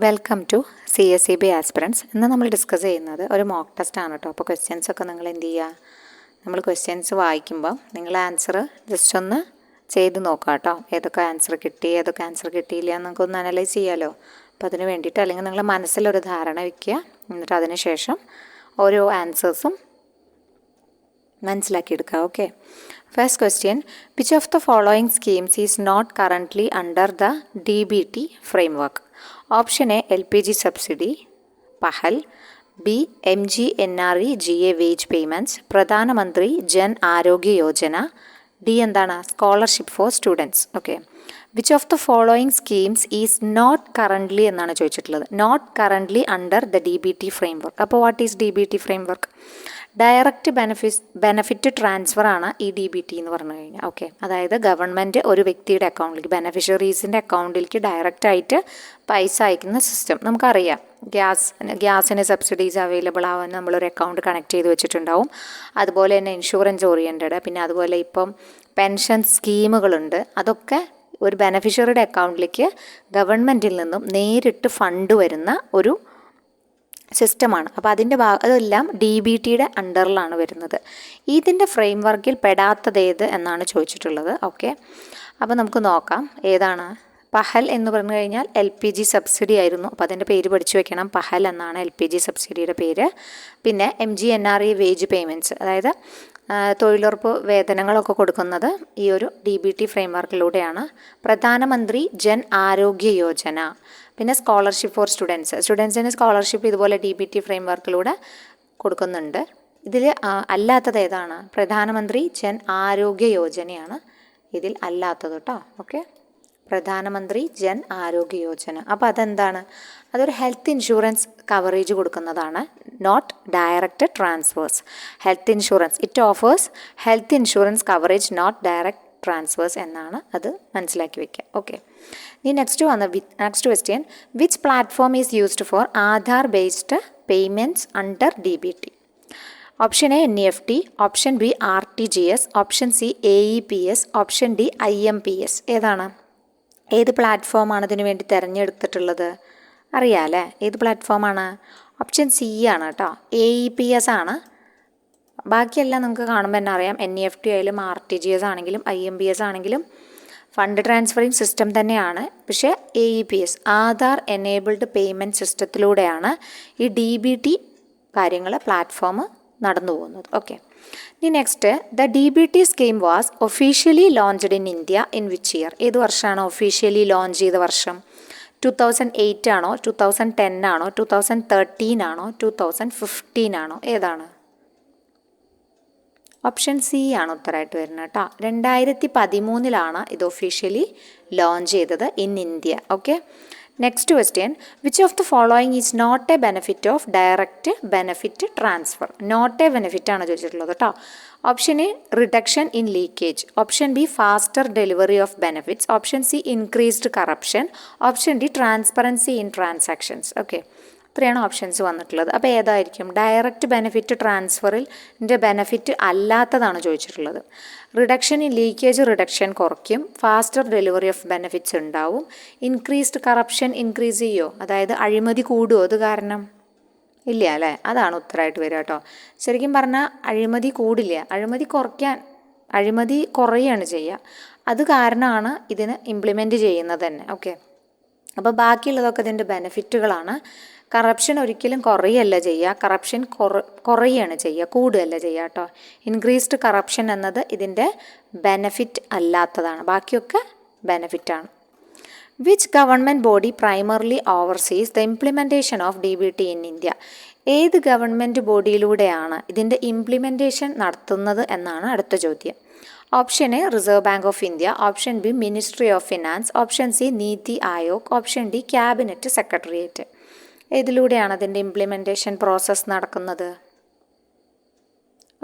Welcome to CSEB aspirants. ഇന്ന് നമ്മൾ discuss ചെയ്യുന്നത് ഒരു മോക്ക് ടെസ്റ്റ് ആണ് കേട്ടോ. അപ്പോൾ ക്വസ്റ്റ്യൻസ് ഒക്കെ നിങ്ങൾ എന്ത് ചെയ്യുക, നമ്മൾ ക്വസ്റ്റ്യൻസ് വായിക്കുമ്പോൾ നിങ്ങൾ ആൻസർ ജസ്റ്റ് ഒന്ന് ചെയ്ത് നോക്കുക കേട്ടോ. ഏതൊക്കെ ആൻസർ കിട്ടി, ഏതൊക്കെ ആൻസർ കിട്ടിയില്ല എന്നൊക്കെ ഒന്ന് അനലൈസ് ചെയ്യാമല്ലോ. അപ്പോൾ അതിന് വേണ്ടിയിട്ട് അല്ലെങ്കിൽ നിങ്ങൾ മനസ്സിലൊരു ധാരണ വയ്ക്കുക, എന്നിട്ട് അതിന് ശേഷം ഓരോ ആൻസേഴ്സും മനസ്സിലാക്കിയെടുക്കുക. Okay, first question, which of the following schemes is not currently under the DBT framework? Option A LPG subsidy, Pahal. B MGNREGA wage payments, Pradhan Mantri Jan Arogya Yojana. D എന്താണ്, scholarship for students. Okay, which of the following schemes is not currently എന്നാണ് ചോദിച്ചിട്ടുള്ളത്. Not currently under the DBT framework. അപ്പോൾ what is DBT framework? Direct benefit transfer ആണ് ഈ DBT എന്ന് പറഞ്ഞു കഴിഞ്ഞാൽ. Okay, അതായത് ഗവൺമെൻറ് ഒരു വ്യക്തിയുടെ അക്കൗണ്ടിലേക്ക്, ബെനഫിഷ്യറീസിൻ്റെ അക്കൗണ്ടിലേക്ക് ഡയറക്റ്റായിട്ട് പൈസ അയക്കുന്ന സിസ്റ്റം നമുക്കറിയാം. ഗ്യാസിന് സബ്സിഡീസ് അവൈലബിൾ ആവാൻ നമ്മളൊരു അക്കൗണ്ട് കണക്ട് ചെയ്ത് വെച്ചിട്ടുണ്ടാവും. അതുപോലെ തന്നെ ഇൻഷുറൻസ് ഓറിയൻറ്റഡ്, പിന്നെ അതുപോലെ ഇപ്പം പെൻഷൻ സ്കീമുകളുണ്ട്. അതൊക്കെ ഒരു ബെനഫിഷ്യറിയുടെ അക്കൗണ്ടിലേക്ക് ഗവൺമെൻറ്റിൽ നിന്നും നേരിട്ട് ഫണ്ട് വരുന്ന ഒരു സിസ്റ്റമാണ്. അപ്പോൾ അതെല്ലാം DBTയുടെ അണ്ടറിലാണ് വരുന്നത്. ഇതിൻ്റെ ഫ്രെയിം വർക്കിൽ പെടാത്തത് ഏത് എന്നാണ് ചോദിച്ചിട്ടുള്ളത്. ഓക്കെ, അപ്പോൾ നമുക്ക് നോക്കാം ഏതാണ്. പഹൽ എന്ന് പറഞ്ഞു കഴിഞ്ഞാൽ LPG സബ്സിഡി ആയിരുന്നു. അപ്പോൾ അതിൻ്റെ പേര് പഠിച്ചു വെക്കണം, പഹൽ എന്നാണ് LPG സബ്സിഡിയുടെ പേര്. പിന്നെ MGNRE വേജ് പേയ്മെൻറ്റ്സ്, അതായത് തൊഴിലുറപ്പ് വേതനങ്ങളൊക്കെ കൊടുക്കുന്നത് ഈ ഒരു DBT ഫ്രെയിം വർക്കിലൂടെയാണ്. പ്രധാനമന്ത്രി ജൻ ആരോഗ്യ യോജന, പിന്നെ സ്കോളർഷിപ്പ് ഫോർ സ്റ്റുഡൻസിന് സ്കോളർഷിപ്പ് ഇതുപോലെ DBT ഫ്രെയിം വർക്കിലൂടെ കൊടുക്കുന്നുണ്ട്. ഇതിൽ അല്ലാത്തത് ഏതാണ്? പ്രധാനമന്ത്രി ജൻ ആരോഗ്യ യോജനയാണ് ഇതിൽ അല്ലാത്തത് കേട്ടോ. ഓക്കെ, പ്രധാനമന്ത്രി ജൻ ആരോഗ്യ യോജന. അപ്പോൾ അതെന്താണ്? അതൊരു ഹെൽത്ത് ഇൻഷുറൻസ് കവറേജ് കൊടുക്കുന്നതാണ്, not direct transfers. Health insurance, it offers health insurance coverage, not direct transfers എന്നാണ്. അത് മനസ്സിലാക്കി വയ്ക്കുക. ഓക്കെ, ഇനി next question, which platform is used for Aadhaar based payments under DBT? Option A NEFT, option B RTGS, option C AEPS, option D IMPS. ഏതാണ്, ഏത് പ്ലാറ്റ്ഫോമാണ് ഇതിനു വേണ്ടി തിരഞ്ഞെടുത്തിട്ടുള്ളത്? അറിയാമല്ലേ, ഏത് പ്ലാറ്റ്ഫോമാണ്? ഓപ്ഷൻ സി ആണ് കേട്ടോ, AEPS ആണ്. ബാക്കിയെല്ലാം നമുക്ക് കാണുമ്പോൾ തന്നെ അറിയാം, NEFT ആയാലും RTGS ആണെങ്കിലും IMPS ആണെങ്കിലും ഫണ്ട് ട്രാൻസ്ഫറിങ് സിസ്റ്റം തന്നെയാണ്. പക്ഷേ AEPS, ആധാർ എനേബിൾഡ് പേയ്മെൻറ്റ് സിസ്റ്റത്തിലൂടെയാണ് ഈ DBT കാര്യങ്ങൾ പ്ലാറ്റ്ഫോം നടന്നു പോകുന്നത്. ഓക്കെ, ഇനി next, the DBT scheme was officially launched in India in which year? ഏത് വർഷമാണ് ഒഫീഷ്യലി ലോഞ്ച് ചെയ്ത വർഷം? 2008 ആണോ, 2010 ആണോ, 2013 ആണോ, 2015 ആണോ? ഏതാണ്? ഓപ്ഷൻ സി ആണ് ഉത്തരമായിട്ട് വരുന്നത് കേട്ടോ. 2013 ഇത് ഒഫീഷ്യലി ലോഞ്ച് ചെയ്തത് in India. Okay, next question, which of the following is not a benefit of direct benefit transfer? Not a benefit ആണ് ചോദിച്ചിട്ടുള്ളത് കേട്ടോ. Option A reduction in leakage, option B faster delivery of benefits, option C increased corruption, option D transparency in transactions. Okay, ഇത്രയാണ് options വന്നിട്ടുള്ളത്. അപ്പോൾ ഏതായിരിക്കും? Direct benefit ട്രാൻസ്ഫറിൽ benefit അല്ലാത്തതാണ് ചോദിച്ചിട്ടുള്ളത്. റിഡക്ഷൻ ഇൻ ലീക്കേജ് റിഡക്ഷൻ കുറയ്ക്കും, ഫാസ്റ്റർ ഡെലിവറി ഓഫ് ബെനിഫിറ്റ്സ് ഉണ്ടാവും, increased corruption increase ചെയ്യുമോ, അതായത് അഴിമതി കൂടുമോ അത് കാരണം? ഇല്ല അല്ലേ, അതാണ് ഉത്തരമായിട്ട് വരിക കേട്ടോ. ശരിക്കും പറഞ്ഞാൽ അഴിമതി കൂടില്ല, അഴിമതി കുറയുകയാണ് ചെയ്യുക. അത് കാരണമാണ് ഇതിന് ഇംപ്ലിമെൻറ്റ് ചെയ്യുന്നത് തന്നെ. ഓക്കെ, അപ്പോൾ ബാക്കിയുള്ളതൊക്കെ ഇതിൻ്റെ ബെനിഫിറ്റുകളാണ്. കറപ്ഷൻ ഒരിക്കലും കുറയല്ല ചെയ്യുക, കറപ്ഷൻ കുറയുകയാണ് ചെയ്യുക, കൂടുകയല്ല ചെയ്യുക കേട്ടോ. ഇൻക്രീസ്ഡ് കറപ്ഷൻ എന്നത് ഇതിൻ്റെ ബെനഫിറ്റ് അല്ലാത്തതാണ്, ബാക്കിയൊക്കെ ബെനഫിറ്റാണ്. Which government body primarily oversees the implementation of DBT in India? ഏത് ഗവൺമെൻറ് ബോഡിയിലൂടെയാണ് ഇതിൻ്റെ ഇംപ്ലിമെൻറ്റേഷൻ നടത്തുന്നത് എന്നാണ് അടുത്ത ചോദ്യം. Option A Reserve bank of India, option B Ministry of Finance, option C NITI Aayog, option D cabinet secretariat. ഏതിലൂടെയാണ് അതിൻ്റെ ഇംപ്ലിമെൻറ്റേഷൻ പ്രോസസ്സ് നടക്കുന്നത്?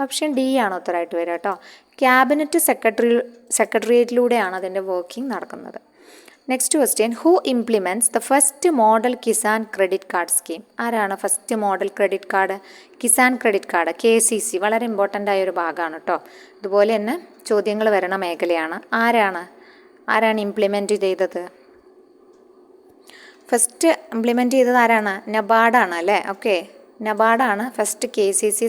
ഓപ്ഷൻ ഡി ആണ് ഉത്തരമായിട്ട് വരിക കേട്ടോ. ക്യാബിനറ്റ് സെക്രട്ടേറിയറ്റിലൂടെയാണ് അതിൻ്റെ വർക്കിംഗ് നടക്കുന്നത്. Next question, who implements the first model Kisan credit card scheme? ആരാണ് first model credit card? Kisan credit card, KCC, വളരെ ഇമ്പോർട്ടൻ്റ് ആയൊരു ഭാഗമാണ് കേട്ടോ. അതുപോലെ തന്നെ ചോദ്യങ്ങൾ വരണ മേഖലയാണ്. ആരാണ് ഇംപ്ലിമെൻറ്റ് ചെയ്തത്? ഫസ്റ്റ് ഇംപ്ലിമെൻറ്റ് ചെയ്തത് ആരാണ്? നബാർഡാണ് അല്ലേ? ഓക്കെ, നബാർഡാണ് first KCC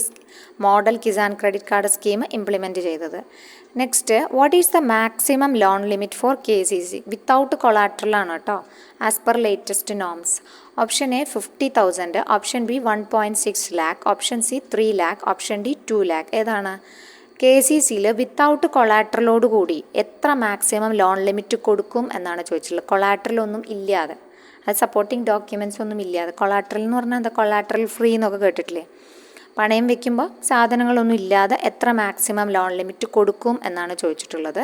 model Kisan credit card scheme implement ചെയ്തത്. Next, what is the maximum loan limit for KCC without collateral ആണ് കേട്ടോ, as per latest norms. Option A 50,000, option B 1.6 lakh, option C 3 lakh, option D 2 lakh. ഏതാണ്? KCCയിൽ without കൊളാട്രലോട് കൂടി എത്ര maximum loan limit കൊടുക്കും എന്നാണ് ചോദിച്ചിട്ടുള്ളത്. കൊളാട്രലൊന്നും ഇല്ലാതെ, അത് സപ്പോർട്ടിങ് ഡോക്യുമെൻറ്റ്സ് ഒന്നും ഇല്ലാതെ. കൊളാട്രൽ എന്ന് പറഞ്ഞാൽ എന്താ? കൊളാട്രൽ ഫ്രീ എന്നൊക്കെ കേട്ടിട്ടില്ലേ? പണയം വെക്കുമ്പോൾ സാധനങ്ങളൊന്നും ഇല്ലാതെ എത്ര മാക്സിമം ലോൺ ലിമിറ്റ് കൊടുക്കും എന്നാണ് ചോദിച്ചിട്ടുള്ളത്.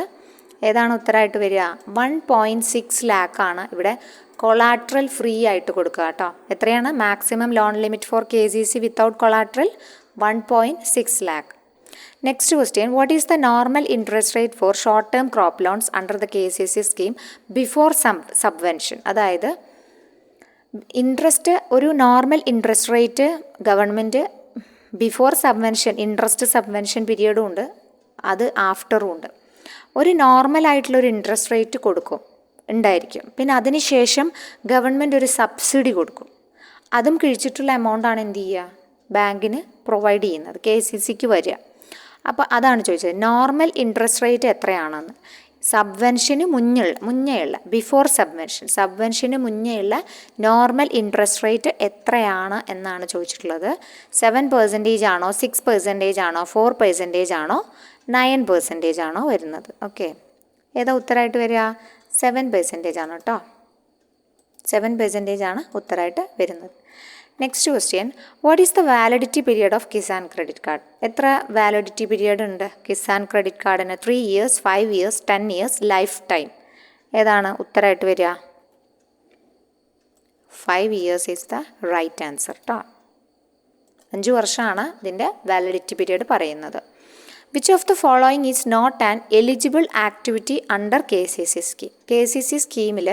ഏതാണ് ഉത്തരമായിട്ട് വരിക? 1.6 lakh ആണ് ഇവിടെ കൊളാട്രൽ ഫ്രീ ആയിട്ട് കൊടുക്കുക കേട്ടോ. എത്രയാണ് maximum loan limit for KCC without collateral? 1.6 lakh. Next question, what is the normal interest rate for short term crop loans under the KCC scheme before subvention? അതായത് ഇൻട്രസ്റ്റ്, ഒരു normal interest rate government before subvention, interest subvention പീരിയഡും ഉണ്ട്, അത് ആഫ്റ്ററും ഉണ്ട്. ഒരു നോർമലായിട്ടുള്ളൊരു interest rate ഉണ്ടായിരിക്കും. പിന്നെ അതിന് ശേഷം ഗവൺമെൻറ് ഒരു സബ്സിഡി കൊടുക്കും. അതും കിഴിച്ചിട്ടുള്ള എമൗണ്ടാണ് എന്ത് ചെയ്യുക? ബാങ്കിന് പ്രൊവൈഡ് ചെയ്യുന്നത്, KCCക്ക് വരിക. അപ്പോൾ അതാണ് ചോദിച്ചത്, നോർമൽ ഇൻട്രസ്റ്റ് റേറ്റ് എത്രയാണെന്ന്. സബ്വെൻഷന് മുന്നേയുള്ള ബിഫോർ സബ്വെൻഷന് മുന്നേയുള്ള നോർമൽ ഇൻട്രസ്റ്റ് റേറ്റ് എത്രയാണ് എന്നാണ് ചോദിച്ചിട്ടുള്ളത്. 7% ആണോ, 6% ആണോ, 4% ആണോ, 9% ആണോ വരുന്നത്? ഓക്കെ, ഏതാ ഉത്തരമായിട്ട് വരിക? 7% ആണ് കേട്ടോ, 7% ആണ് ഉത്തരമായിട്ട് വരുന്നത്. Next question, what is the validity period of Kisan credit card? എത്ര വാലിഡിറ്റി പീരിയഡ് ഉണ്ട് കിസാൻ ക്രെഡിറ്റ് കാർഡിന്? 3 years, 5 years, 10 years, life time. ഏതാണ് ഉത്തരമായിട്ട് വരിക? 5 years is the right answer കേട്ടോ. 5 വർഷമാണ് ഇതിൻ്റെ വാലിഡിറ്റി പീരിയഡ് പറയുന്നത്. Which of the following is not an eligible activity under KCC scheme? KCC സ്കീമിൽ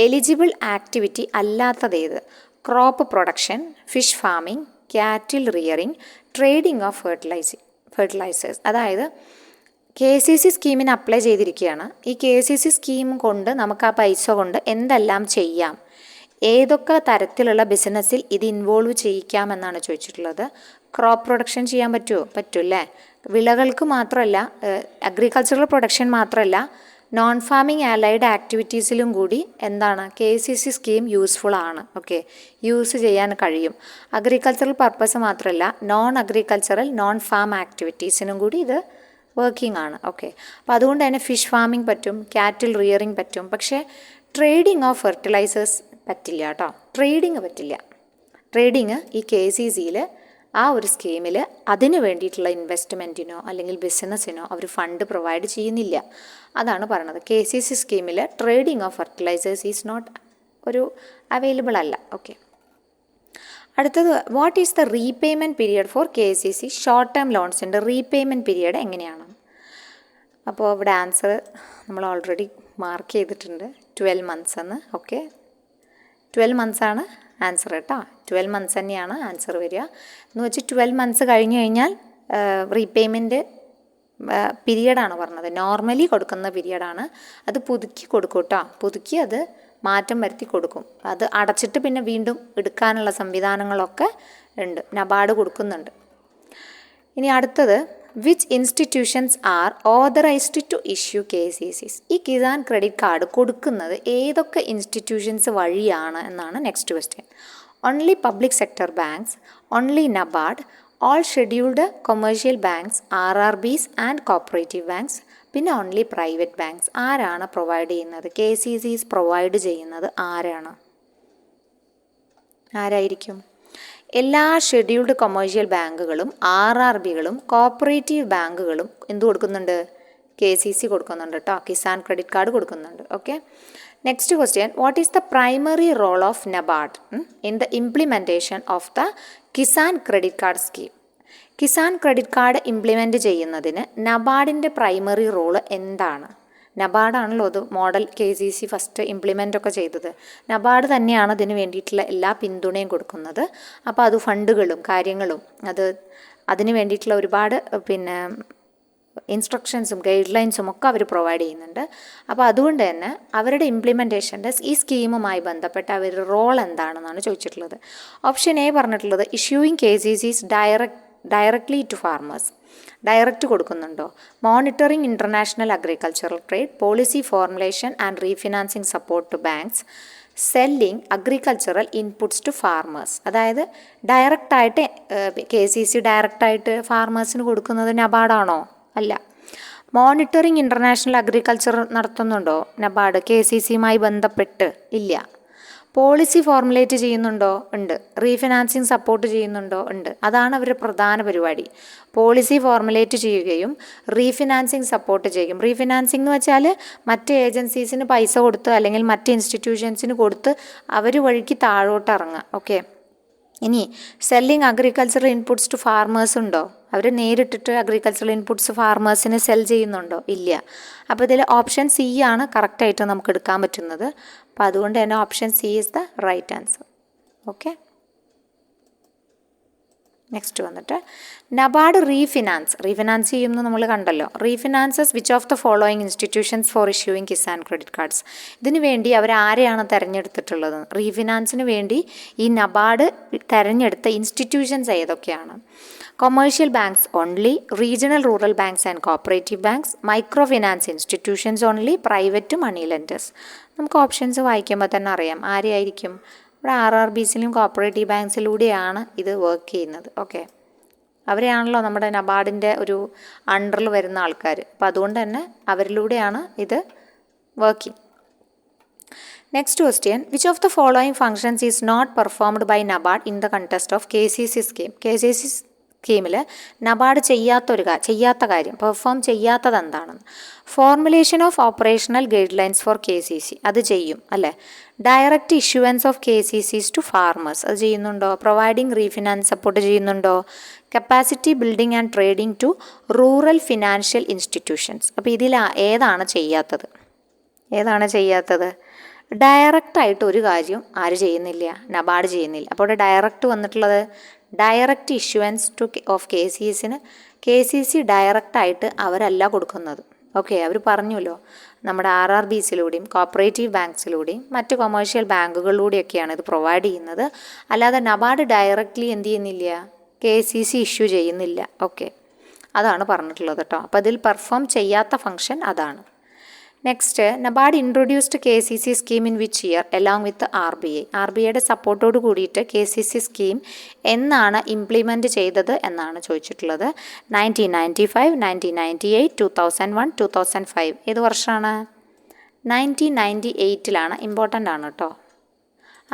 എലിജിബിൾ ആക്ടിവിറ്റി അല്ലാത്തതേത്? Crop production, fish farming, cattle rearing, trading of fertilisers. അതായത് KCC സ്കീമിന് apply ചെയ്തിരിക്കുകയാണ്. ഈ KCC സ്കീം കൊണ്ട് നമുക്ക് ആ പൈസ കൊണ്ട് എന്തെല്ലാം ചെയ്യാം, ഏതൊക്കെ തരത്തിലുള്ള ബിസിനസ്സിൽ ഇത് ഇൻവോൾവ് ചെയ്യിക്കാമെന്നാണ് ചോദിച്ചിട്ടുള്ളത്. ക്രോപ്പ് പ്രൊഡക്ഷൻ ചെയ്യാൻ പറ്റുമോ? പറ്റുമല്ലേ. വിളകൾക്ക് മാത്രമല്ല, അഗ്രികൾച്ചറൽ പ്രൊഡക്ഷൻ മാത്രമല്ല, നോൺ ഫാമിംഗ് ആലൈഡ് ആക്ടിവിറ്റീസിലും കൂടി എന്താണ് KCC സ്കീം യൂസ്ഫുൾ ആണ്. ഓക്കെ, യൂസ് ചെയ്യാൻ കഴിയും. അഗ്രികൾച്ചറൽ പർപ്പസ് മാത്രമല്ല, നോൺ അഗ്രികൾച്ചറൽ നോൺ ഫാം ആക്ടിവിറ്റീസിനും കൂടി ഇത് വർക്കിംഗ് ആണ്. ഓക്കെ, അപ്പോൾ അതുകൊണ്ട് തന്നെ ഫിഷ് ഫാമിംഗ് പറ്റും, ക്യാറ്റിൽ റിയറിംഗ് പറ്റും. പക്ഷേ ട്രേഡിംഗ് ഓഫ് ഫെർട്ടിലൈസേഴ്സ് പറ്റില്ല കേട്ടോ, ട്രേഡിങ് പറ്റില്ല. ട്രേഡിങ് ഈ KCCയിൽ ആ ഒരു സ്കീമിൽ അതിന് വേണ്ടിയിട്ടുള്ള ഇൻവെസ്റ്റ്മെൻറ്റിനോ അല്ലെങ്കിൽ ബിസിനസ്സിനോ അവർ ഫണ്ട് പ്രൊവൈഡ് ചെയ്യുന്നില്ല. അതാണ് പറയണത്. KCC സ്കീമിൽ trading of fertilisers is not available അല്ല. ഓക്കെ, അടുത്തത്, what is the repayment period for KCC short term ലോൺസിൻ്റെ റീപേയ്മെൻറ്റ് പീരിയഡ് എങ്ങനെയാണ്? അപ്പോൾ ഇവിടെ ആൻസർ നമ്മൾ ഓൾറെഡി മാർക്ക് ചെയ്തിട്ടുണ്ട്, 12 months എന്ന്. ഓക്കെ, 12 months ആണ് ആൻസർ കേട്ടോ. 12 months തന്നെയാണ് ആൻസർ വരിക. എന്ന് വെച്ച് 12 months കഴിഞ്ഞ് കഴിഞ്ഞാൽ റീപേയ്മെൻറ്റ് പീരിയഡാണ് പറഞ്ഞത്. നോർമലി കൊടുക്കുന്ന പീരിയഡാണ്. അത് പുതുക്കി കൊടുക്കും കേട്ടോ, പുതുക്കി അത് മാറ്റം വരുത്തി കൊടുക്കും. അത് അടച്ചിട്ട് പിന്നെ വീണ്ടും എടുക്കാനുള്ള സംവിധാനങ്ങളൊക്കെ ഉണ്ട്, നബാർഡ് കൊടുക്കുന്നുണ്ട്. ഇനി അടുത്തത്, which institutions are authorised to issue KCCs? ഈ കിസാൻ ക്രെഡിറ്റ് കാർഡ് കൊടുക്കുന്നത് ഏതൊക്കെ ഇൻസ്റ്റിറ്റ്യൂഷൻസ് വഴിയാണ് എന്നാണ് next question. Only public sector banks, only NABARD, all scheduled commercial banks, RRBs and cooperative banks, പിന്നെ ഓൺലി പ്രൈവറ്റ് ബാങ്ക്സ്. ആരാണ് പ്രൊവൈഡ് ചെയ്യുന്നത്? KCCs പ്രൊവൈഡ് ചെയ്യുന്നത് ആരായിരിക്കും? എല്ലാ ഷെഡ്യൂൾഡ് കൊമേഴ്ഷ്യൽ ബാങ്കുകളും RRBകളും കോപ്പറേറ്റീവ് ബാങ്കുകളും എന്ത് കൊടുക്കുന്നുണ്ട്? KCC കൊടുക്കുന്നുണ്ട് കേട്ടോ, കിസാൻ ക്രെഡിറ്റ് കാർഡ് കൊടുക്കുന്നുണ്ട്. Okay, next question, what is the primary role of NABARD in the implementation of the Kisan credit card scheme? Kisan credit card implement ചെയ്യുന്നതിന് നബാർഡിൻ്റെ പ്രൈമറി റോള് എന്താണ്? നബാർഡാണല്ലോ അത് മോഡൽ KCC ഫസ്റ്റ് ഇംപ്ലിമെൻ്റ് ഒക്കെ ചെയ്തത്. നബാർഡ് തന്നെയാണ് അതിന് വേണ്ടിയിട്ടുള്ള എല്ലാ പിന്തുണയും കൊടുക്കുന്നത്. അപ്പോൾ അത് ഫണ്ടുകളും കാര്യങ്ങളും അതിന് വേണ്ടിയിട്ടുള്ള ഒരുപാട് ഇൻസ്ട്രക്ഷൻസും ഗൈഡ് ലൈൻസും ഒക്കെ അവർ പ്രൊവൈഡ് ചെയ്യുന്നുണ്ട്. അപ്പോൾ അതുകൊണ്ട് തന്നെ അവരുടെ ഇംപ്ലിമെൻറ്റേഷൻ്റെ ഈ സ്കീമുമായി ബന്ധപ്പെട്ട് അവരുടെ റോൾ എന്താണെന്നാണ് ചോദിച്ചിട്ടുള്ളത്. ഓപ്ഷൻ എ പറഞ്ഞിട്ടുള്ളത് issuing KCCs directly to farmers. Direct കൊടുക്കുന്നുണ്ടോ? Monitoring international agricultural trade, policy formulation and refinancing support to banks, selling agricultural inputs to farmers. അതായത് ഡയറക്റ്റായിട്ട് KCC ഡയറക്റ്റായിട്ട് ഫാർമേഴ്സിന് കൊടുക്കുന്നത് നബാർഡാണോ? അല്ല. മോണിറ്ററിങ് ഇൻ്റർനാഷണൽ അഗ്രികൾച്ചർ നടത്തുന്നുണ്ടോ നബാർഡ് KCCയുമായി ബന്ധപ്പെട്ട്? ഇല്ല. പോളിസി ഫോർമുലേറ്റ് ചെയ്യുന്നുണ്ടോ? ഉണ്ട്. റീഫിനാൻസിങ് സപ്പോർട്ട് ചെയ്യുന്നുണ്ടോ? ഉണ്ട്. അതാണ് അവരുടെ പ്രധാന പരിപാടി. പോളിസി ഫോർമുലേറ്റ് ചെയ്യുകയും റീഫിനാൻസിങ് സപ്പോർട്ട് ചെയ്യും. റീഫിനാൻസിങ് എന്ന് വെച്ചാൽ മറ്റ് ഏജൻസീസിന് പൈസ കൊടുത്ത് അല്ലെങ്കിൽ മറ്റ് ഇൻസ്റ്റിറ്റ്യൂഷൻസിന് കൊടുത്ത് അവർ വഴിക്ക് താഴോട്ട് ഇറങ്ങുക. ഓക്കെ. ഇനി selling agricultural inputs to farmers ഉണ്ടോ? അവർ നേരിട്ടിട്ട് അഗ്രികൾച്ചറൽ ഇൻപുട്സ് ഫാർമേഴ്സിന് സെൽ ചെയ്യുന്നുണ്ടോ? ഇല്ല. അപ്പോൾ ഇതിൽ ഓപ്ഷൻ സി ആണ് കറക്റ്റായിട്ട് നമുക്ക് എടുക്കാൻ പറ്റുന്നത്. അപ്പോൾ അതുകൊണ്ട് തന്നെ option C is the right answer. Okay. Next വന്നിട്ട് നബാർഡ് റീഫിനാൻസ് ചെയ്യുമെന്ന് നമ്മൾ കണ്ടല്ലോ. Refinances which of the following institutions for issuing Kisan credit cards. ഇതിനു വേണ്ടി അവർ ആരെയാണ് തിരഞ്ഞെടുത്തിട്ടുള്ളത്? റീഫിനാൻസിന് വേണ്ടി ഈ നബാർഡ് തിരഞ്ഞെടുത്ത ഇൻസ്റ്റിറ്റ്യൂഷൻസ് ഏതൊക്കെയാണ്? Commercial banks only, regional rural banks and cooperative banks, micro finance institutions only, private money lenders. നമുക്ക് ഓപ്ഷൻസ് വായിക്കുമ്പോൾ തന്നെ അറിയാം ആരെയായിരിക്കും. ഇവിടെ RRBസിലും കോപ്പറേറ്റീവ് ബാങ്ക്സിലൂടെയാണ് ഇത് വർക്ക് ചെയ്യുന്നത്. ഓക്കെ. അവരെയാണല്ലോ നമ്മുടെ നബാർഡിൻ്റെ ഒരു അണ്ടറിൽ വരുന്ന ആൾക്കാർ. അപ്പോൾ അതുകൊണ്ട് തന്നെ അവരിലൂടെയാണ് ഇത് working. Next question which of the following functions is not performed by NABARD in the context of KCC scheme. KCC സ്കീമിൽ നബാർഡ് ചെയ്യാത്ത കാര്യം പെർഫോം ചെയ്യാത്തത് എന്താണെന്ന്? Formulation of operational guidelines for KCC അത് ചെയ്യും അല്ലേ. Direct issuance of KCCs to farmers അത് ചെയ്യുന്നുണ്ടോ? പ്രൊവൈഡിങ് റീഫിനാൻസ് സപ്പോർട്ട് ചെയ്യുന്നുണ്ടോ? Capacity building and trading to rural financial institutions. അപ്പോൾ ഇതിൽ ഏതാണ് ചെയ്യാത്തത്? ഡയറക്റ്റായിട്ട് ഒരു കാര്യം ആര് ചെയ്യുന്നില്ല? നബാർഡ് ചെയ്യുന്നില്ല. അപ്പോൾ ഇവിടെ ഡയറക്റ്റ് വന്നിട്ടുള്ളത് ഡയറക്റ്റ് ഇഷ്യൂവൻസ് ഓഫ് KCC ഡയറക്റ്റായിട്ട് അവരല്ല കൊടുക്കുന്നത്. ഓക്കെ. അവർ പറഞ്ഞല്ലോ നമ്മുടെ RRBസിലൂടെയും കോപ്പറേറ്റീവ് ബാങ്ക്സിലൂടെയും മറ്റ് കൊമേഴ്ഷ്യൽ ബാങ്കുകളിലൂടെയൊക്കെയാണ് ഇത് പ്രൊവൈഡ് ചെയ്യുന്നത്. അല്ലാതെ നബാർഡ് ഡയറക്റ്റ്ലി എന്ത് ചെയ്യുന്നില്ല? KCC ഇഷ്യൂ ചെയ്യുന്നില്ല. ഓക്കെ. അതാണ് പറഞ്ഞിട്ടുള്ളത് കേട്ടോ. അപ്പോൾ അതിൽ പെർഫോം ചെയ്യാത്ത ഫംഗ്ഷൻ അതാണ്. Next NABARD introduced KCC scheme in which year along with RBI. RBIയുടെ സപ്പോർട്ടോട് കൂടിയിട്ട് KCC സ്കീം എന്നാണ് ഇംപ്ലിമെൻറ്റ് ചെയ്തത് എന്നാണ് ചോദിച്ചിട്ടുള്ളത്. 1995, 1998, 2001, 2005. ഏത് വർഷമാണ്? 1998 ഇമ്പോർട്ടൻ്റ് ആണ് കേട്ടോ.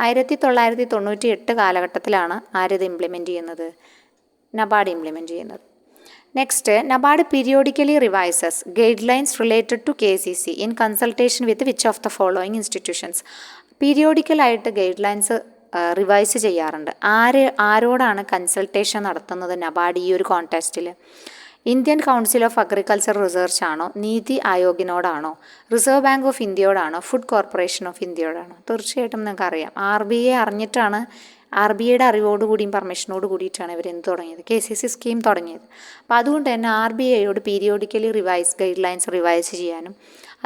1998 കാലഘട്ടത്തിലാണ് ആരിത് ഇംപ്ലിമെൻറ്റ് ചെയ്യുന്നത്? നബാർഡ് ഇംപ്ലിമെൻറ്റ് ചെയ്യുന്നത്. Next NABARD periodically revises guidelines related to KCC in consultation with which of the following institutions. പീരിയോഡിക്കലായിട്ട് ഗൈഡ് ലൈൻസ് റിവൈസ് ചെയ്യാറുണ്ട്. ആരോടാണ് കൺസൾട്ടേഷൻ നടത്തുന്നത് നബാർഡ് ഈ ഒരു കോൺടെസ്റ്റിൽ? Indian council of agriculture research ആണോ? നീതി ആയോഗിനോടാണോ? റിസർവ് ബാങ്ക് ഓഫ് ഇന്ത്യയോടാണോ? ഫുഡ് കോർപ്പറേഷൻ ഓഫ് ഇന്ത്യയോടാണോ? തീർച്ചയായിട്ടും നിങ്ങൾക്ക് അറിയാം. RBI അറിഞ്ഞിട്ടാണ്, RBIയുടെ അറിവോടുകൂടിയും പെർമിഷനോട് കൂടിയിട്ടാണ് ഇവർ എന്ത് തുടങ്ങിയത്? KCC സ്കീം തുടങ്ങിയത്. അപ്പോൾ അതുകൊണ്ട് തന്നെ RBIയോട് പീരിയോഡിക്കലി ഗൈഡ് ലൈൻസ് റിവൈസ് ചെയ്യാനും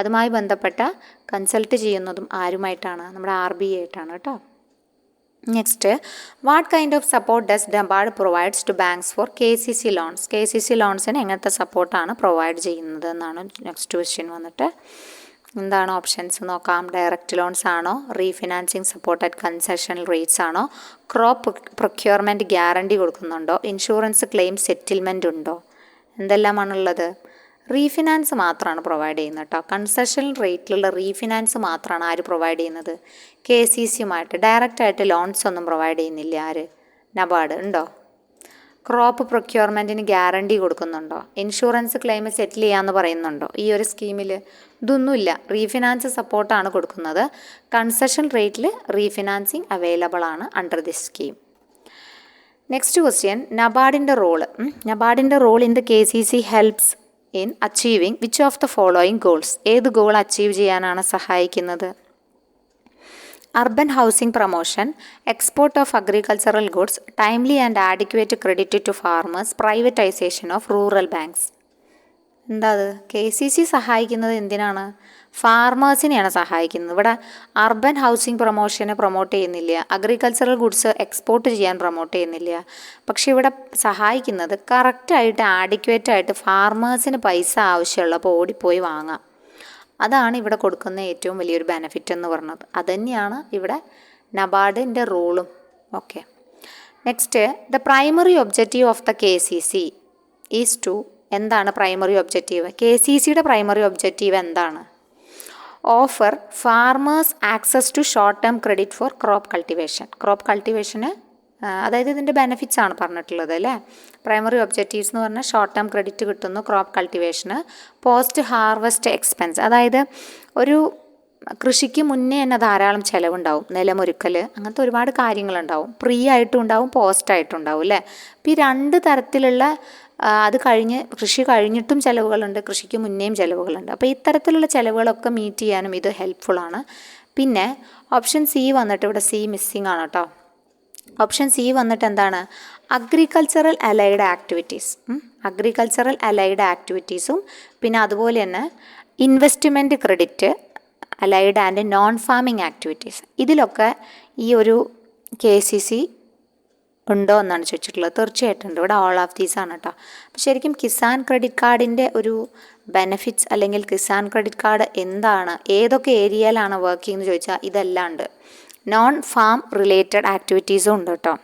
അതുമായി ബന്ധപ്പെട്ട കൺസൾട്ട് ചെയ്യുന്നതും ആരുമായിട്ടാണ്? നമ്മുടെ RBI ആയിട്ടാണ് കേട്ടോ. Next what kind of support does NABARD provides to banks for KCC loans. KCC ലോൺസിന് എങ്ങനത്തെ സപ്പോർട്ടാണ് പ്രൊവൈഡ് ചെയ്യുന്നത് എന്നാണ് നെക്സ്റ്റ് ക്വസ്റ്റ്യൻ വന്നിട്ട്. എന്താണ് ഓപ്ഷൻസ് നോക്കാം. ഡയറക്റ്റ് ലോൺസ് ആണോ? Refinancing support at concession rates ആണോ? ക്രോപ്പ് പ്രൊക്യൂർമെൻറ്റ് ഗ്യാരണ്ടി കൊടുക്കുന്നുണ്ടോ? ഇൻഷുറൻസ് ക്ലെയിം സെറ്റിൽമെൻറ്റ് ഉണ്ടോ? എന്തെല്ലാമാണുള്ളത്? റീഫിനാൻസ് മാത്രമാണ് പ്രൊവൈഡ് ചെയ്യുന്നത് കേട്ടോ. കൺസെഷൻ റേറ്റിലുള്ള റീഫിനാൻസ് മാത്രമാണ് ആര് പ്രൊവൈഡ് ചെയ്യുന്നത്? KCCയുമായിട്ട് ഡയറക്റ്റായിട്ട് ലോൺസ് ഒന്നും പ്രൊവൈഡ് ചെയ്യുന്നില്ല. ആര്? നബാർഡ്. ഉണ്ടോ? ക്രോപ്പ് പ്രൊക്യൂർമെൻറ്റിന് ഗ്യാരണ്ടി കൊടുക്കുന്നുണ്ടോ? ഇൻഷുറൻസ് ക്ലെയിം സെറ്റിൽ ചെയ്യാമെന്ന് പറയുന്നുണ്ടോ ഈ ഒരു സ്കീമിൽ? ഇതൊന്നുമില്ല. റീഫിനാൻസ് സപ്പോർട്ടാണ് കൊടുക്കുന്നത്. കൺസെഷൻ റേറ്റിൽ റീഫിനാൻസിങ് അവൈലബിൾ ആണ് under this scheme. Next question നബാർഡിൻ്റെ role in the KCC helps in achieving which of the following goals. ഏത് ഗോൾ അച്ചീവ് ചെയ്യാനാണ് സഹായിക്കുന്നത്? Urban housing promotion, export of agricultural goods, timely and adequate credit to farmers, privatisation of rural banks. എന്താ അത്? KCC സഹായിക്കുന്നത് എന്തിനാണ്? ഫാർമേഴ്സിനെയാണ് സഹായിക്കുന്നത്. ഇവിടെ അർബൻ ഹൗസിംഗ് പ്രൊമോഷനെ പ്രൊമോട്ട് ചെയ്യുന്നില്ല, അഗ്രികൾച്ചറൽ ഗുഡ്സ് എക്സ്പോർട്ട് ചെയ്യാൻ പ്രൊമോട്ട് ചെയ്യുന്നില്ല. പക്ഷേ ഇവിടെ സഹായിക്കുന്നത് കറക്റ്റായിട്ട് ആഡിക്വേറ്റായിട്ട് ഫാർമേഴ്സിന് പൈസ ആവശ്യമുള്ളപ്പോൾ ഓടിപ്പോയി വാങ്ങാം. അതാണ് ഇവിടെ കൊടുക്കുന്ന ഏറ്റവും വലിയൊരു ബെനിഫിറ്റ് എന്ന് പറഞ്ഞത്. അതുതന്നെയാണ് ഇവിടെ നബാർഡിൻ്റെ റൂളും. Okay, next, the primary objective of the KCC is to, എന്താണ് പ്രൈമറി ഒബ്ജക്റ്റീവ്? KCCയുടെ പ്രൈമറി ഒബ്ജക്റ്റീവ് എന്താണ്? Offer farmers access to short term credit for crop cultivation. Crop കൾട്ടിവേഷന് അതായത് ഇതിൻ്റെ ബെനിഫിറ്റ്സ് ആണ് പറഞ്ഞിട്ടുള്ളത് അല്ലേ. പ്രൈമറി ഒബ്ജക്റ്റീവ്സ് എന്ന് പറഞ്ഞാൽ ഷോർട്ട് ടേം ക്രെഡിറ്റ് കിട്ടുന്നു ക്രോപ്പ് കൾട്ടിവേഷന്. പോസ്റ്റ് ഹാർവസ്റ്റ് എക്സ്പെൻസ്, അതായത് ഒരു കൃഷിക്ക് മുന്നേ തന്നെ ധാരാളം ചിലവുണ്ടാവും, നിലമൊരുക്കൽ, അങ്ങനത്തെ ഒരുപാട് കാര്യങ്ങളുണ്ടാവും. പ്രീ ആയിട്ടും ഉണ്ടാവും, പോസ്റ്റ് ആയിട്ടും ഉണ്ടാവും അല്ലേ. അപ്പോൾ ഈ രണ്ട് തരത്തിലുള്ള, അത് കഴിഞ്ഞ് കൃഷി കഴിഞ്ഞിട്ടും ചിലവുകളുണ്ട്, കൃഷിക്ക് മുന്നേയും ചിലവുകളുണ്ട്. അപ്പോൾ ഇത്തരത്തിലുള്ള ചിലവുകളൊക്കെ മീറ്റ് ചെയ്യാനും ഇത് ഹെൽപ്ഫുള്ളാണ്. പിന്നെ ഓപ്ഷൻ സി വന്നിട്ട്, ഇവിടെ സി മിസ്സിങ് ആണ് കേട്ടോ. ഓപ്ഷൻ സി വന്നിട്ട് എന്താണ്? Agricultural allied activities. Agricultural allied ആക്ടിവിറ്റീസും പിന്നെ അതുപോലെ തന്നെ investment credit allied and non farming activities, ഇതിലൊക്കെ ഈ ഒരു KCC ഉണ്ടോ എന്നാണ് ചോദിച്ചിട്ടുള്ളത്. തീർച്ചയായിട്ടും ഉണ്ട്. ഇവിടെ ഓൾ ഓഫ് ദീസ് ആണ് കേട്ടോ. അപ്പോൾ ശരിക്കും കിസാൻ ക്രെഡിറ്റ് കാർഡിൻ്റെ ഒരു ബെനിഫിറ്റ്സ് അല്ലെങ്കിൽ കിസാൻ ക്രെഡിറ്റ് കാർഡ് എന്താണ്, ഏതൊക്കെ ഏരിയയിലാണ് വർക്കിംഗ് എന്ന് ചോദിച്ചാൽ ഇതെല്ലാം ഉണ്ട്. നോൺ ഫാം റിലേറ്റഡ് ആക്ടിവിറ്റീസും ഉണ്ട് കേട്ടോ.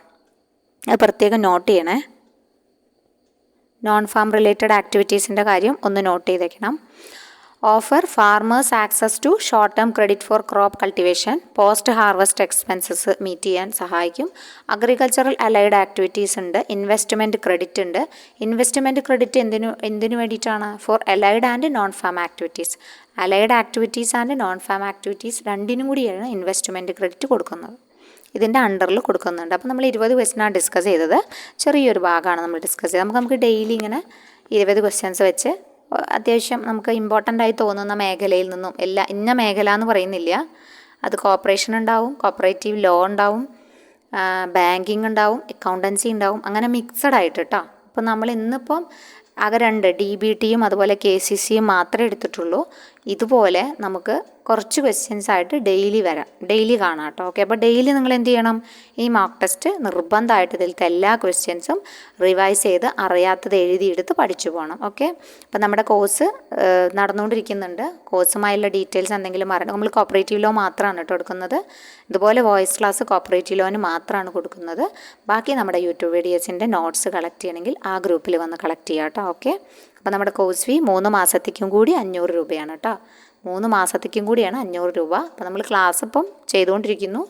അത് പ്രത്യേകം നോട്ട് ചെയ്യണേ. നോൺ ഫാം റിലേറ്റഡ് ആക്ടിവിറ്റീസിൻ്റെ കാര്യം ഒന്ന് നോട്ട് ചെയ്തേക്കണം. Offer farmers access to short term credit for crop cultivation, post harvest expenses meet ചെയ്യാൻ സഹായിക്കും. അഗ്രികൾച്ചറൽ അലൈഡ് ആക്ടിവിറ്റീസ് ഉണ്ട്. ഇൻവെസ്റ്റ്മെൻറ്റ് ക്രെഡിറ്റ് ഉണ്ട്. ഇൻവെസ്റ്റ്മെൻറ്റ് ക്രെഡിറ്റ് എന്തിനു വേണ്ടിയിട്ടാണ്? For allied and non farm activities. Allied activities and non farm activities രണ്ടിനും കൂടിയാണ് investment credit കൊടുക്കുന്നത്. ഇതിൻ്റെ അണ്ടറിൽ കൊടുക്കുന്നുണ്ട്. അപ്പോൾ നമ്മൾ 20 ക്വസ്റ്റ്യനാണ് ഡിസ്കസ് ചെയ്തത്. ചെറിയൊരു ഭാഗമാണ് നമ്മൾ ഡിസ്കസ് ചെയ്തത്. നമുക്ക് ഡെയിലി ഇങ്ങനെ 20 ക്വസ്റ്റ്യൻസ് വെച്ച് അത്യാവശ്യം നമുക്ക് ഇമ്പോർട്ടൻ്റ് ആയി തോന്നുന്ന മേഖലയിൽ നിന്നും, ഇന്ന മേഖല എന്ന് പറയുന്നില്ല, അത് കോർപ്പറേഷൻ ഉണ്ടാവും, കോപ്പറേറ്റീവ് ലോ ഉണ്ടാവും, ബാങ്കിങ് ഉണ്ടാവും, അക്കൗണ്ടൻസി ഉണ്ടാവും, അങ്ങനെ മിക്സഡ് ആയിട്ട് കേട്ടോ. അപ്പോൾ നമ്മൾ ഇന്നിപ്പം ആകെ 2 DBTയും അതുപോലെ KCCയും മാത്രമേ എടുത്തിട്ടുള്ളൂ. ഇതുപോലെ നമുക്ക് കുറച്ച് ക്വസ്റ്റ്യൻസ് ആയിട്ട് ഡെയിലി കാണാം കേട്ടോ. ഓക്കെ, അപ്പോൾ ഡെയിലി നിങ്ങൾ എന്ത് ചെയ്യണം? ഈ മോക്ക് ടെസ്റ്റ് നിർബന്ധമായിട്ട് ഇതിലത്തെ എല്ലാ ക്വസ്റ്റ്യൻസും റിവൈസ് ചെയ്ത് അറിയാത്തത് എഴുതിയെടുത്ത് പഠിച്ചു പോകണം. ഓക്കെ, അപ്പോൾ നമ്മുടെ കോഴ്സ് നടന്നുകൊണ്ടിരിക്കുന്നുണ്ട്. കോഴ്സുമായുള്ള ഡീറ്റെയിൽസ് എന്തെങ്കിലും അറിയണം. നമ്മൾ കോപ്പറേറ്റീവ് ലോ മാത്രമാണ് കേട്ടോ കൊടുക്കുന്നത്. ഇതുപോലെ വോയിസ് ക്ലാസ് കോപ്പറേറ്റീവ് ലോന് മാത്രമാണ് കൊടുക്കുന്നത്. ബാക്കി നമ്മുടെ യൂട്യൂബ് വീഡിയോസിൻ്റെ നോട്ട്സ് കളക്ട് ചെയ്യണമെങ്കിൽ ആ ഗ്രൂപ്പിൽ വന്ന് കളക്ട് ചെയ്യാം കേട്ടോ. ഓക്കെ, അപ്പോൾ നമ്മുടെ കോഴ്സ് ഫീ 3 മാസത്തേക്കും കൂടി 500 രൂപയാണ് കേട്ടോ. 3 മാസത്തേക്കും കൂടിയാണ് 500 രൂപ. അപ്പോൾ നമ്മൾ ക്ലാസ് ഇപ്പം ചെയ്തുകൊണ്ടിരിക്കുന്നു.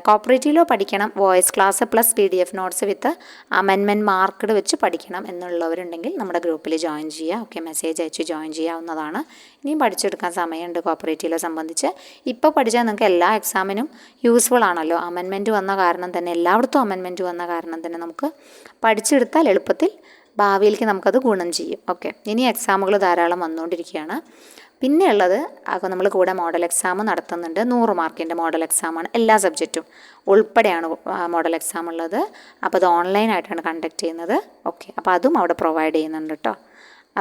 കോപ്പറേറ്റീവ് ലോ പഠിക്കണം, voice class plus PDF notes with amendment marked വെച്ച് പഠിക്കണം എന്നുള്ളവരുണ്ടെങ്കിൽ നമ്മുടെ ഗ്രൂപ്പിൽ ജോയിൻ ചെയ്യുക. ഓക്കെ, മെസ്സേജ് അയച്ച് ജോയിൻ ചെയ്യാവുന്നതാണ്. ഇനിയും പഠിച്ചെടുക്കാൻ സമയമുണ്ട് കോപ്പറേറ്റീവ് ലോ സംബന്ധിച്ച്. ഇപ്പോൾ പഠിച്ചാൽ നിങ്ങൾക്ക് എല്ലാ എക്സാമിനും യൂസ്ഫുൾ ആണല്ലോ. അമെൻമെൻറ്റ് വന്ന കാരണം തന്നെ, എല്ലായിടത്തും അമെൻമെൻറ്റ് വന്ന കാരണം തന്നെ നമുക്ക് പഠിച്ചെടുത്താൽ എളുപ്പത്തിൽ ഭാവിയിലേക്ക് നമുക്കത് ഗുണം ചെയ്യും. ഓക്കെ, ഇനി എക്സാമുകൾ ധാരാളം വന്നുകൊണ്ടിരിക്കുകയാണ്. പിന്നെ ഉള്ളത് നമ്മൾ കൂടെ മോഡൽ എക്സാം നടത്തുന്നുണ്ട്. 100 മാർക്കിൻ്റെ മോഡൽ എക്സാമാണ്. എല്ലാ സബ്ജക്റ്റും ഉൾപ്പെടെയാണ് മോഡൽ എക്സാം ഉള്ളത്. അപ്പോൾ അത് ഓൺലൈനായിട്ടാണ് കണ്ടക്ട് ചെയ്യുന്നത്. ഓക്കെ, അപ്പോൾ അതും അവിടെ പ്രൊവൈഡ് ചെയ്യുന്നുണ്ട് കേട്ടോ.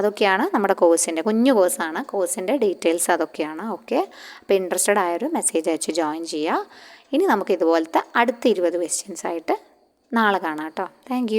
അതൊക്കെയാണ് നമ്മുടെ കോഴ്സിൻ്റെ, കുഞ്ഞു കോഴ്സാണ്. കോഴ്സിൻ്റെ ഡീറ്റെയിൽസ് അതൊക്കെയാണ്. ഓക്കെ, അപ്പോൾ ഇൻട്രസ്റ്റഡ് ആയൊരു മെസ്സേജ് അയച്ച് ജോയിൻ ചെയ്യുക. ഇനി നമുക്ക് ഇതുപോലത്തെ അടുത്ത 20 ക്വസ്റ്റ്യൻസ് ആയിട്ട് നാളെ കാണാം കേട്ടോ. താങ്ക്